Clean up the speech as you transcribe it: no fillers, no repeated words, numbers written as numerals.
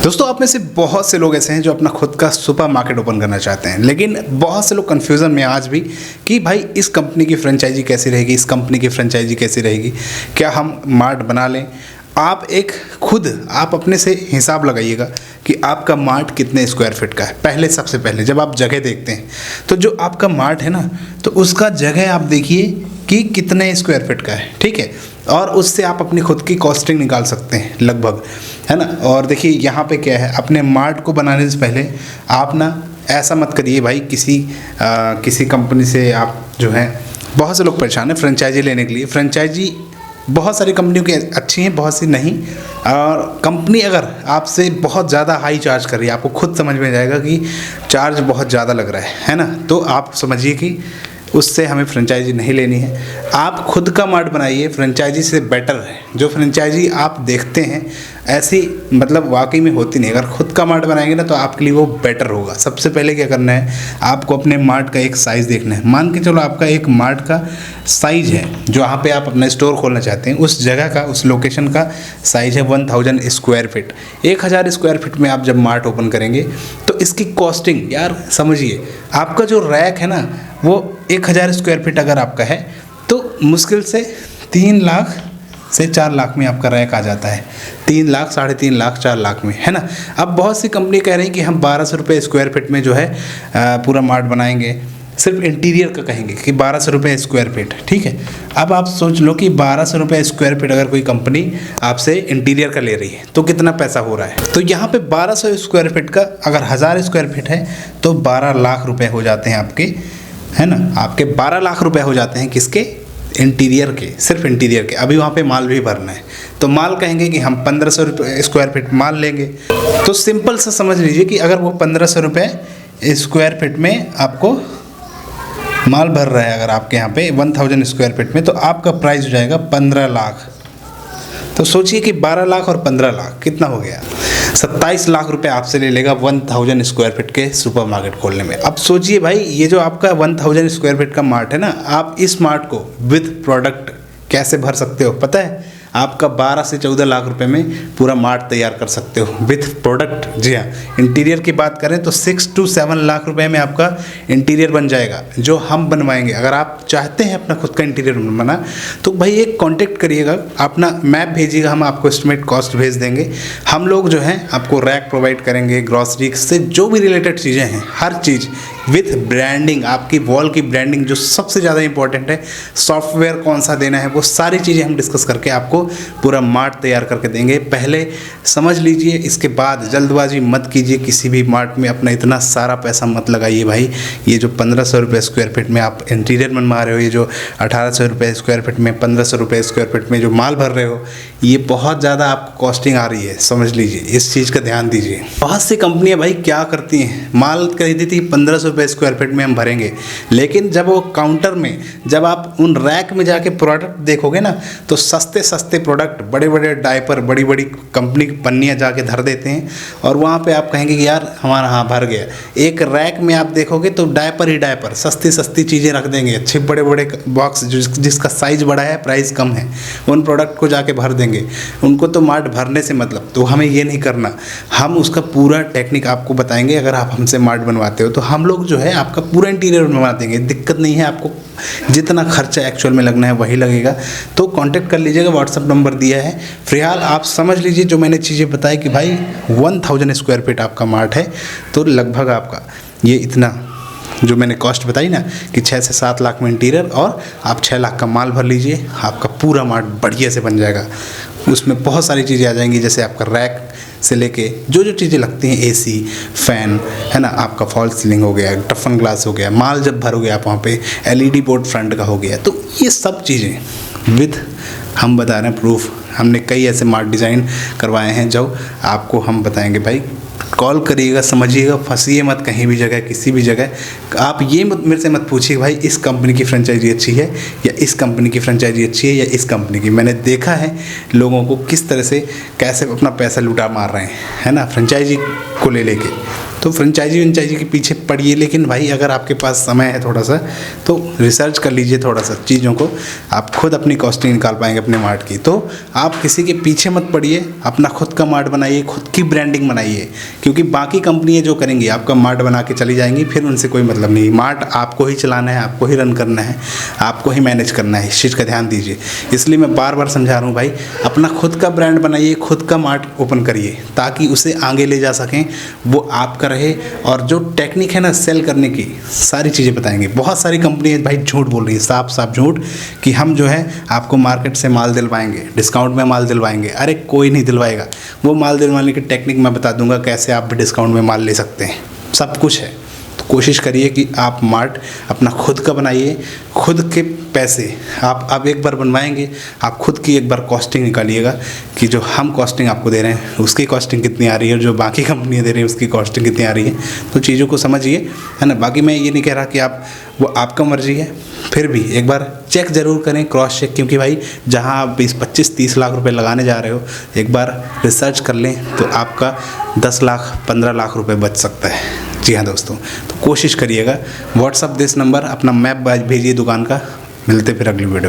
दोस्तों, आप में से बहुत से लोग ऐसे हैं जो अपना खुद का सुपर मार्केट ओपन करना चाहते हैं, लेकिन बहुत से लोग कन्फ्यूज़न में आज भी कि भाई इस कंपनी की फ्रेंचाइजी कैसी रहेगी, इस कंपनी की फ्रेंचाइजी कैसी रहेगी, क्या हम मार्ट बना लें। आप अपने से हिसाब लगाइएगा कि आपका मार्ट कितने स्क्वायर फीट का है। सबसे पहले जब आप जगह देखते हैं तो जो आपका मार्ट है ना, तो उसका जगह आप देखिए कि कितने स्क्वायर फीट का है, ठीक है। और उससे आप अपनी खुद की कॉस्टिंग निकाल सकते हैं लगभग, है ना। और देखिए यहाँ पे क्या है, अपने मार्ट को बनाने से पहले आप ना ऐसा मत करिए भाई किसी कंपनी से आप जो है, बहुत से लोग परेशान हैं फ्रेंचाइजी लेने के लिए। फ्रेंचाइजी बहुत सारी कंपनियों की अच्छी हैं, बहुत सी नहीं। और कंपनी अगर आपसे बहुत ज़्यादा हाई चार्ज कर रही है, आपको खुद समझ में जाएगा कि चार्ज बहुत ज़्यादा लग रहा है ना, तो आप समझिए कि उससे हमें फ्रेंचाइजी नहीं लेनी है। आप खुद का मार्ट बनाइए, फ्रेंचाइजी से बेटर है। जो फ्रेंचाइजी आप देखते हैं ऐसी मतलब वाकई में होती नहीं। अगर खुद का मार्ट बनाएंगे ना तो आपके लिए वो बेटर होगा। सबसे पहले क्या करना है, आपको अपने मार्ट का एक साइज़ देखना है। मान के चलो आपका एक मार्ट का साइज़ है, जो वहाँ पे आप अपना स्टोर खोलना चाहते हैं, उस जगह का, उस लोकेशन का साइज़ है 1000 स्क्वायर फीट। 1000 स्क्वायर फीट में आप जब मार्ट ओपन करेंगे तो इसकी कॉस्टिंग यार समझिए, आपका जो रैक है ना वो 1000 स्क्वायर फीट अगर आपका है तो मुश्किल से 3 लाख से 4 लाख में आपका रैक आ जाता है। 3 लाख, 3.5 लाख, 4 लाख में, है ना। अब बहुत सी कंपनी कह रही है कि हम 1200 रुपये स्क्वायर फीट में जो है पूरा मार्ट बनाएंगे। सिर्फ इंटीरियर का कहेंगे कि 1200 रुपये स्क्वायर फीट, ठीक है। अब आप सोच लो कि 1200 रुपये स्क्वायर फीट अगर कोई कंपनी आपसे इंटीरियर का ले रही है तो कितना पैसा हो रहा है। तो यहाँ पे 1200 स्क्वायर फीट का अगर 1000 स्क्वायर फीट है तो 12 लाख रुपये हो जाते हैं आपके, है ना। आपके 12 लाख रुपए हो जाते हैं किसके, इंटीरियर के, सिर्फ इंटीरियर के। अभी वहाँ पे माल भी भरना है तो माल कहेंगे कि हम 1500 रुपये स्क्वायर फीट माल लेंगे। तो सिंपल सा समझ लीजिए कि अगर वो 1500 रुपये स्क्वायर फीट में आपको माल भर रहा है, अगर आपके यहाँ पे 1000 स्क्वायर फीट में, तो आपका प्राइस हो जाएगा 15 लाख। तो सोचिए कि 12 लाख और 15 लाख कितना हो गया, 27 लाख रुपए आपसे ले लेगा 1000 स्क्वायर फीट के सुपरमार्केट खोलने में। अब सोचिए भाई, ये जो आपका 1000 स्क्वायर फीट का मार्ट है ना, आप इस मार्ट को विद प्रोडक्ट कैसे भर सकते हो पता है। आपका 12 से 14 लाख रुपए में पूरा मार्ट तैयार कर सकते हो विथ प्रोडक्ट। जी हाँ, इंटीरियर की बात करें तो 6 to 7 लाख रुपए में आपका इंटीरियर बन जाएगा, जो हम बनवाएंगे। अगर आप चाहते हैं अपना खुद का इंटीरियर बनवाना तो भाई एक कांटेक्ट करिएगा, अपना मैप भेजिएगा, हम आपको एस्टिमेट कॉस्ट भेज देंगे। हम लोग जो है आपको रैक प्रोवाइड करेंगे, ग्रॉसरी से जो भी रिलेटेड चीज़ें हैं, हर चीज़ विथ ब्रांडिंग, आपकी वॉल की ब्रांडिंग जो सबसे ज़्यादा इंपॉर्टेंट है, सॉफ्टवेयर कौन सा देना है, वो सारी चीज़ें हम डिस्कस करके आपको पूरा मार्ट तैयार करके देंगे। पहले समझ लीजिए, इसके बाद जल्दबाजी मत कीजिए। किसी भी मार्ट में अपना इतना सारा पैसा मत लगाइए भाई। ये जो 1500 रुपये स्क्वायर फीट में आप इंटीरियर बनवा रहे हो, ये जो 1800 रुपये स्क्वायर फीट में, 1500 रुपये स्क्वायर फीट में जो माल भर रहे हो, ये बहुत ज़्यादा आपको कॉस्टिंग आ रही है। समझ लीजिए, इस चीज़ का ध्यान दीजिए। बहुत सी कंपनियाँ भाई क्या करती हैं, माल खरीदी थी 1500 रुपये स्क्वायर फीट में हम भरेंगे, लेकिन जब वो काउंटर में, जब आप उन रैक में जाके प्रोडक्ट देखोगे ना, तो सस्ते सस्ते प्रोडक्ट, बड़े बड़े डायपर, बड़ी बड़ी कंपनी की पन्नियाँ जाके धर देते हैं। और वहाँ पे आप कहेंगे कि यार हमारा हाँ भर गया। एक रैक में आप देखोगे तो डायपर ही डायपर, सस्ती सस्ती चीज़ें रख देंगे, अच्छे बड़े बड़े बॉक्स जिसका साइज़ बड़ा है, प्राइस कम है, उन प्रोडक्ट को जाके भर देंगे। उनको तो मार्ट भरने से मतलब, तो हमें ये नहीं करना। हम उसका पूरा टेक्निक आपको बताएंगे। अगर आप हमसे मार्ट बनवाते हो तो हम लोग जो है आपका पूरा इंटीरियर बनवा देंगे, दिक्कत नहीं है। आपको जितना खर्चा एक्चुअल में लगना है वही लगेगा। तो कांटेक्ट कर लीजिएगा, व्हाट्सअप नंबर दिया है। फिलहाल आप समझ लीजिए जो मैंने चीज़ें बताई कि भाई 1000 स्क्वायर फीट आपका मार्ट है तो लगभग आपका ये इतना जो मैंने कॉस्ट बताई ना कि 6 से 7 लाख में इंटीरियर, और आप 6 लाख का माल भर लीजिए, आपका पूरा मार्ट बढ़िया से बन जाएगा। उसमें बहुत सारी चीज़ें आ जाएंगी, जैसे आपका रैक से लेके जो जो चीज़ें लगती हैं, एसी, फैन, है ना, आपका फॉल सीलिंग हो गया, टफन ग्लास हो गया, माल जब भरोगे आप वहाँ पे एलईडी बोर्ड फ्रंट का हो गया। तो ये सब चीज़ें विथ हम बता रहे हैं प्रूफ। हमने कई ऐसे मार्ट डिज़ाइन करवाए हैं जो आपको हम बताएंगे। भाई कॉल करिएगा, समझिएगा, फंसिए मत कहीं भी जगह, किसी भी जगह। आप ये मेरे से मत पूछिए भाई इस कंपनी की फ्रेंचाइजी अच्छी है या इस कंपनी की फ्रेंचाइजी अच्छी है या इस कंपनी की। मैंने देखा है लोगों को किस तरह से कैसे अपना पैसा लुटा मार रहे हैं, है ना, फ्रेंचाइजी को ले लेके। तो तो फ्रेंचाइजी के पीछे पड़िए, लेकिन भाई अगर आपके पास समय है थोड़ा सा तो रिसर्च कर लीजिए थोड़ा सा चीज़ों को, आप खुद अपनी कॉस्टिंग निकाल पाएंगे अपने मार्ट की। तो आप किसी के पीछे मत पड़िए, अपना खुद का मार्ट बनाइए, खुद की ब्रांडिंग बनाइए, क्योंकि बाकी कंपनियाँ जो करेंगी आपका मार्ट बना के चली जाएंगी, फिर उनसे कोई मतलब नहीं। मार्ट आपको ही चलाना है, आपको ही रन करना है, आपको ही मैनेज करना है, इस चीज़ का ध्यान दीजिए। इसलिए मैं बार बार समझा रहा हूँ भाई, अपना खुद का ब्रांड बनाइए, खुद का मार्ट ओपन करिए, ताकि उसे आगे ले जा सकें, वो आपका रहे। और जो टेक्निक है ना सेल करने की, सारी चीज़ें बताएंगे। बहुत सारी कंपनी भाई झूठ बोल रही है, साफ साफ झूठ, कि हम जो है आपको मार्केट से माल दिलवाएंगे, डिस्काउंट में माल दिलवाएंगे। अरे कोई नहीं दिलवाएगा, वो माल दिलवाने की टेक्निक मैं बता दूंगा, कैसे आप डिस्काउंट में माल ले सकते हैं, सब कुछ है। तो कोशिश करिए कि आप मार्ट अपना खुद का बनाइए, खुद के पैसे आप एक बार बनवाएंगे, आप खुद की एक बार कॉस्टिंग निकालिएगा कि जो हम कॉस्टिंग आपको दे रहे हैं उसकी कॉस्टिंग कितनी आ रही है, जो बाकी कंपनियां दे रही हैं उसकी कॉस्टिंग कितनी आ रही है। तो चीज़ों को समझिए, है ना। बाकी मैं ये नहीं कह रहा कि आप, वो आपका मर्जी है, फिर भी एक बार चेक ज़रूर करें, क्रॉस चेक, क्योंकि भाई जहां आप 20-25-30 लाख रुपए लगाने जा रहे हो, एक बार रिसर्च कर लें तो आपका 10 लाख 15 लाख रुपए बच सकता है। जी हाँ दोस्तों, तो कोशिश करिएगा। व्हाट्सअप दिस नंबर, अपना मैप भेजिए दुकान का। मिलते फिर अगली वीडियो।